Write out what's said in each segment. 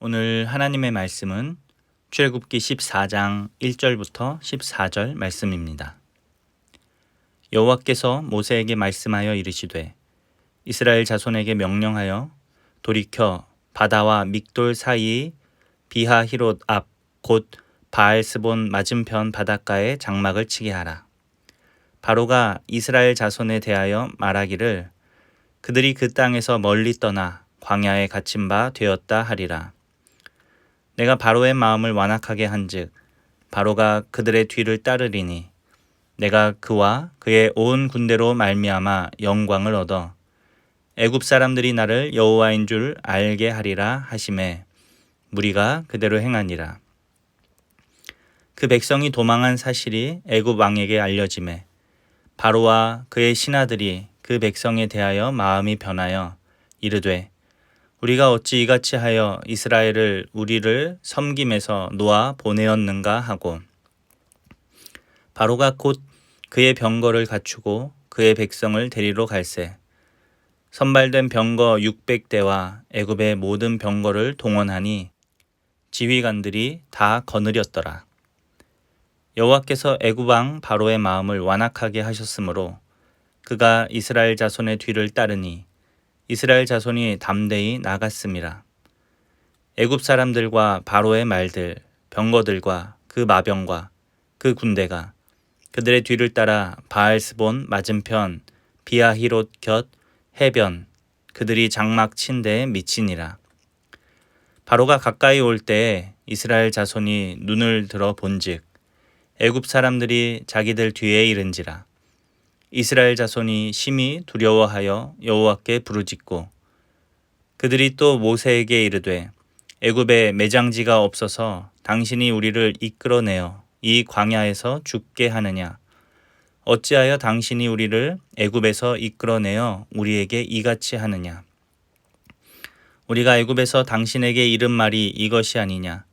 오늘 하나님의 말씀은 출애굽기 14장 1절부터 14절 말씀입니다. 여호와께서 모세에게 말씀하여 이르시되 이스라엘 자손에게 명령하여 돌이켜 바다와 믹돌 사이 비하히롯 앞 곧 바알스본 맞은편 바닷가에 장막을 치게 하라. 바로가 이스라엘 자손에 대하여 말하기를 그들이 그 땅에서 멀리 떠나 광야에 갇힌 바 되었다 하리라. 내가 바로의 마음을 완악하게 한즉 바로가 그들의 뒤를 따르리니 내가 그와 그의 온 군대로 말미암아 영광을 얻어 애굽 사람들이 나를 여호와인 줄 알게 하리라 하시매 무리가 그대로 행하니라. 그 백성이 도망한 사실이 애굽 왕에게 알려지매 바로와 그의 신하들이 그 백성에 대하여 마음이 변하여 이르되 우리가 어찌 이같이 하여 이스라엘을 우리를 섬김에서 놓아 보내었는가 하고 바로가 곧 그의 병거를 갖추고 그의 백성을 데리러 갈새 선발된 병거 600대와 애굽의 모든 병거를 동원하니 지휘관들이 다 거느렸더라. 여호와께서 애굽 왕 바로의 마음을 완악하게 하셨으므로 그가 이스라엘 자손의 뒤를 따르니 이스라엘 자손이 담대히 나갔음이라. 애굽 사람들과 바로의 말들, 병거들과 그 마병과 그 군대가 그들의 뒤를 따라 바알스본 맞은편 비하히롯 곁 해변 그들이 장막 친 데에 미치니라. 바로가 가까이 올 때에 이스라엘 자손이 눈을 들어 본즉 애굽 사람들이 자기들 뒤에 이른지라. 이스라엘 자손이 심히 두려워하여 여호와께 부르짖고 그들이 또 모세에게 이르되 애굽에 매장지가 없어서 당신이 우리를 이끌어내어 이 광야에서 죽게 하느냐. 어찌하여 당신이 우리를 애굽에서 이끌어내어 우리에게 이같이 하느냐. 우리가 애굽에서 당신에게 이른 말이 이것이 아니냐.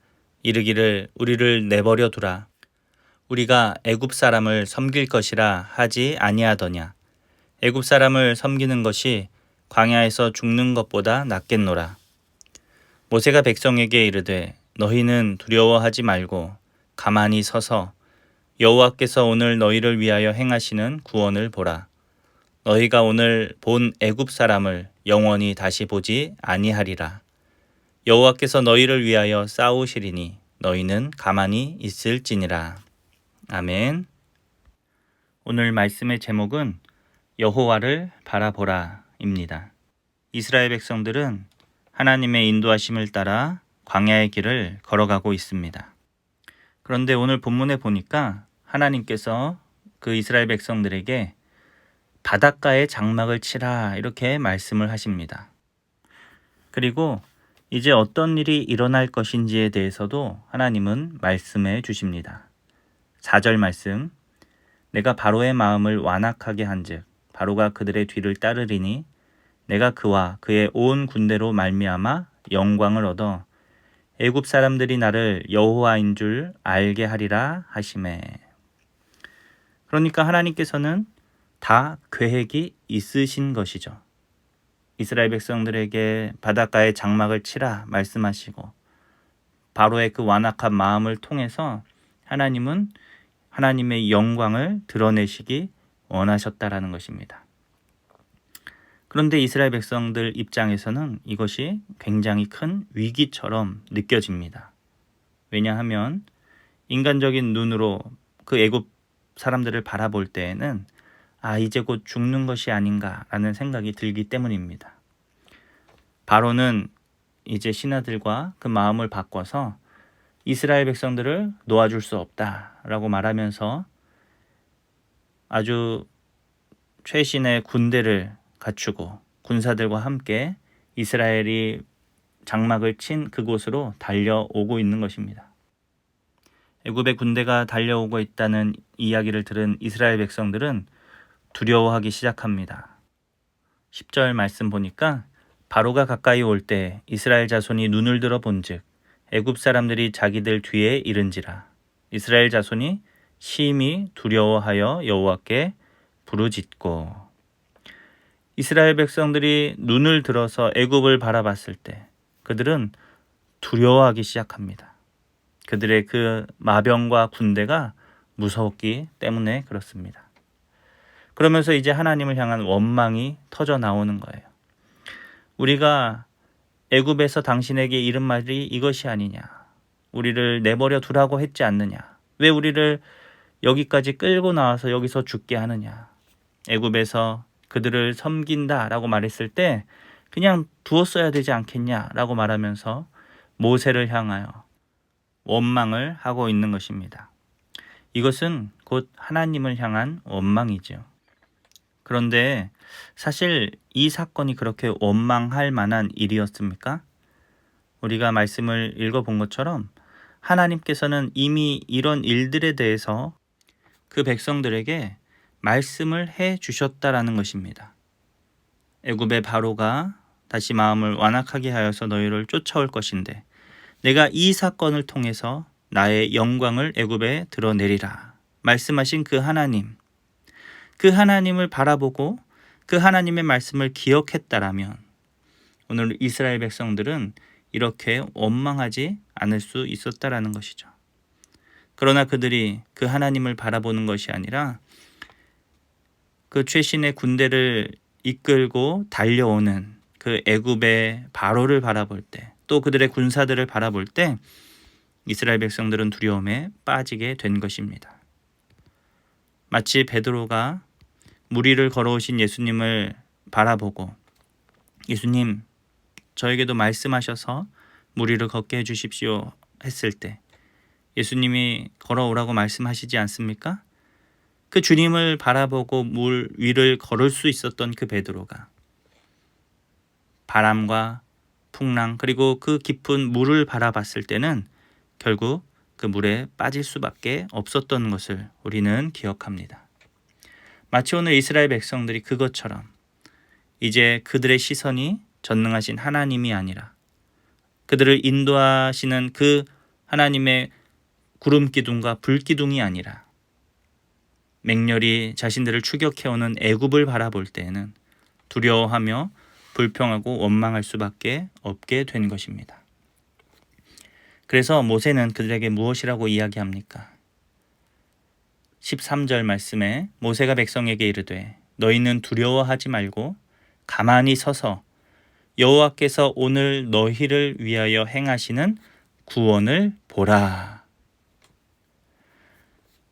이르기를 우리를 내버려 두라. 우리가 애굽 사람을 섬길 것이라 하지 아니하더냐. 애굽 사람을 섬기는 것이 광야에서 죽는 것보다 낫겠노라. 모세가 백성에게 이르되 너희는 두려워하지 말고 가만히 서서 여호와께서 오늘 너희를 위하여 행하시는 구원을 보라. 너희가 오늘 본 애굽 사람을 영원히 다시 보지 아니하리라. 여호와께서 너희를 위하여 싸우시리니 너희는 가만히 있을지니라. 아멘. 오늘 말씀의 제목은 여호와를 바라보라입니다. 이스라엘 백성들은 하나님의 인도하심을 따라 광야의 길을 걸어가고 있습니다. 그런데 오늘 본문에 보니까 하나님께서 그 이스라엘 백성들에게 바닷가에 장막을 치라 이렇게 말씀을 하십니다. 그리고 이제 어떤 일이 일어날 것인지에 대해서도 하나님은 말씀해 주십니다. 4절 말씀 내가 바로의 마음을 완악하게 한즉 바로가 그들의 뒤를 따르리니 내가 그와 그의 온 군대로 말미암아 영광을 얻어 애굽 사람들이 나를 여호와인 줄 알게 하리라 하시매. 그러니까 하나님께서는 다 계획이 있으신 것이죠. 이스라엘 백성들에게 바닷가에 장막을 치라 말씀하시고 바로의 그 완악한 마음을 통해서 하나님은 하나님의 영광을 드러내시기 원하셨다라는 것입니다. 그런데 이스라엘 백성들 입장에서는 이것이 굉장히 큰 위기처럼 느껴집니다. 왜냐하면 인간적인 눈으로 그 애굽 사람들을 바라볼 때에는 이제 곧 죽는 것이 아닌가라는 생각이 들기 때문입니다. 바로는 이제 신하들과 그 마음을 바꿔서 이스라엘 백성들을 놓아줄 수 없다라고 말하면서 아주 최신의 군대를 갖추고 군사들과 함께 이스라엘이 장막을 친 그곳으로 달려오고 있는 것입니다. 애굽의 군대가 달려오고 있다는 이야기를 들은 이스라엘 백성들은 두려워하기 시작합니다. 10절 말씀 보니까 바로가 가까이 올 때 이스라엘 자손이 눈을 들어 본즉 애굽 사람들이 자기들 뒤에 이른지라. 이스라엘 자손이 심히 두려워하여 여호와께 부르짖고. 이스라엘 백성들이 눈을 들어서 애굽을 바라봤을 때 그들은 두려워하기 시작합니다. 그들의 그 마병과 군대가 무서웠기 때문에 그렇습니다. 그러면서 이제 하나님을 향한 원망이 터져 나오는 거예요. 우리가 애굽에서 당신에게 이른 말이 이것이 아니냐. 우리를 내버려 두라고 했지 않느냐. 왜 우리를 여기까지 끌고 나와서 여기서 죽게 하느냐. 애굽에서 그들을 섬긴다라고 말했을 때 그냥 두었어야 되지 않겠냐라고 말하면서 모세를 향하여 원망을 하고 있는 것입니다. 이것은 곧 하나님을 향한 원망이죠. 그런데 사실 이 사건이 그렇게 원망할 만한 일이었습니까? 우리가 말씀을 읽어본 것처럼 하나님께서는 이미 이런 일들에 대해서 그 백성들에게 말씀을 해 주셨다라는 것입니다. 애굽의 바로가 다시 마음을 완악하게 하여서 너희를 쫓아올 것인데 내가 이 사건을 통해서 나의 영광을 애굽에 드러내리라 말씀하신 그 하나님, 그 하나님을 바라보고 그 하나님의 말씀을 기억했다라면 오늘 이스라엘 백성들은 이렇게 원망하지 않을 수 있었다라는 것이죠. 그러나 그들이 그 하나님을 바라보는 것이 아니라 그 최신의 군대를 이끌고 달려오는 그 애굽의 바로를 바라볼 때, 또 그들의 군사들을 바라볼 때 이스라엘 백성들은 두려움에 빠지게 된 것입니다. 마치 베드로가 물 위를 걸어오신 예수님을 바라보고 예수님, 저에게도 말씀하셔서 물 위를 걷게 해주십시오 했을 때 예수님이 걸어오라고 말씀하시지 않습니까? 그 주님을 바라보고 물 위를 걸을 수 있었던 그 베드로가 바람과 풍랑 그리고 그 깊은 물을 바라봤을 때는 결국 그 물에 빠질 수밖에 없었던 것을 우리는 기억합니다. 마치 오늘 이스라엘 백성들이 그것처럼 이제 그들의 시선이 전능하신 하나님이 아니라 그들을 인도하시는 그 하나님의 구름 기둥과 불 기둥이 아니라 맹렬히 자신들을 추격해오는 애굽을 바라볼 때에는 두려워하며 불평하고 원망할 수밖에 없게 된 것입니다. 그래서 모세는 그들에게 무엇이라고 이야기합니까? 13절 말씀에 모세가 백성에게 이르되 너희는 두려워하지 말고 가만히 서서 여호와께서 오늘 너희를 위하여 행하시는 구원을 보라.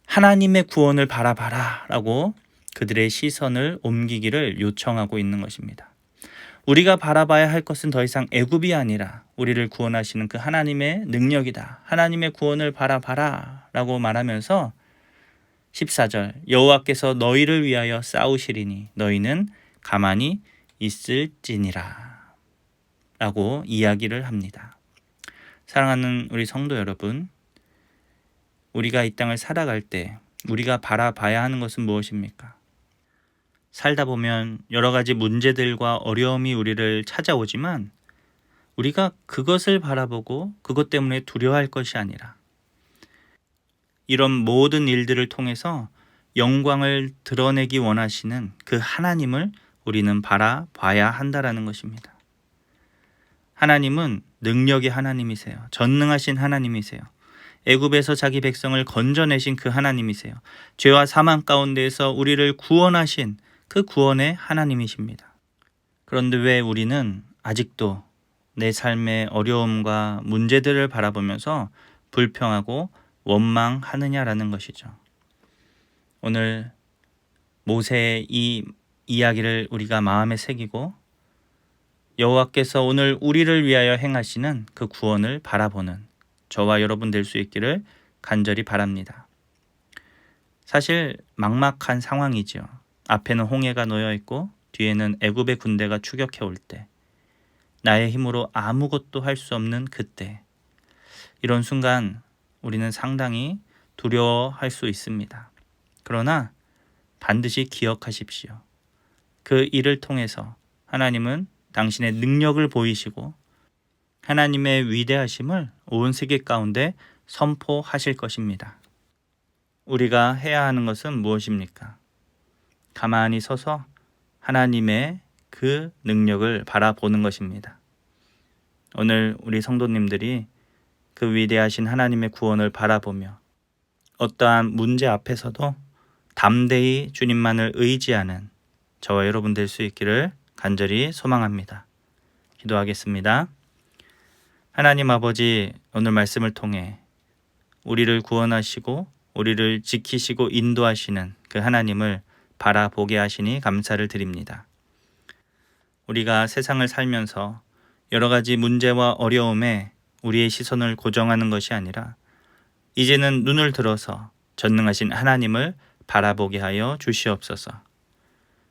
하나님의 구원을 바라봐라 라고 그들의 시선을 옮기기를 요청하고 있는 것입니다. 우리가 바라봐야 할 것은 더 이상 애굽이 아니라 우리를 구원하시는 그 하나님의 능력이다. 하나님의 구원을 바라봐라 라고 말하면서 14절 여호와께서 너희를 위하여 싸우시리니 너희는 가만히 있을지니라 라고 이야기를 합니다. 사랑하는 우리 성도 여러분, 우리가 이 땅을 살아갈 때 우리가 바라봐야 하는 것은 무엇입니까? 살다 보면 여러 가지 문제들과 어려움이 우리를 찾아오지만 우리가 그것을 바라보고 그것 때문에 두려워할 것이 아니라 이런 모든 일들을 통해서 영광을 드러내기 원하시는 그 하나님을 우리는 바라봐야 한다라는 것입니다. 하나님은 능력의 하나님이세요. 전능하신 하나님이세요. 애굽에서 자기 백성을 건져내신 그 하나님이세요. 죄와 사망 가운데에서 우리를 구원하신 그 구원의 하나님이십니다. 그런데 왜 우리는 아직도 내 삶의 어려움과 문제들을 바라보면서 불평하고 원망하느냐라는 것이죠. 오늘 모세의 이 이야기를 우리가 마음에 새기고 여호와께서 오늘 우리를 위하여 행하시는 그 구원을 바라보는 저와 여러분 될 수 있기를 간절히 바랍니다. 사실 막막한 상황이죠. 앞에는 홍해가 놓여 있고 뒤에는 애굽의 군대가 추격해 올 때, 나의 힘으로 아무것도 할 수 없는 그때, 이런 순간 우리는 상당히 두려워할 수 있습니다. 그러나 반드시 기억하십시오. 그 일을 통해서 하나님은 당신의 능력을 보이시고 하나님의 위대하심을 온 세계 가운데 선포하실 것입니다. 우리가 해야 하는 것은 무엇입니까? 가만히 서서 하나님의 그 능력을 바라보는 것입니다. 오늘 우리 성도님들이 그 위대하신 하나님의 구원을 바라보며 어떠한 문제 앞에서도 담대히 주님만을 의지하는 저와 여러분 될 수 있기를 간절히 소망합니다. 기도하겠습니다. 하나님 아버지, 오늘 말씀을 통해 우리를 구원하시고 우리를 지키시고 인도하시는 그 하나님을 바라보게 하시니 감사를 드립니다. 우리가 세상을 살면서 여러 가지 문제와 어려움에 우리의 시선을 고정하는 것이 아니라 이제는 눈을 들어서 전능하신 하나님을 바라보게 하여 주시옵소서.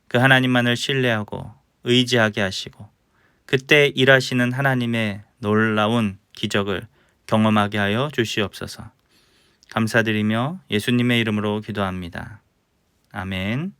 그 하나님만을 신뢰하고 의지하게 하시고 그때 일하시는 하나님의 놀라운 기적을 경험하게 하여 주시옵소서. 감사드리며 예수님의 이름으로 기도합니다. 아멘.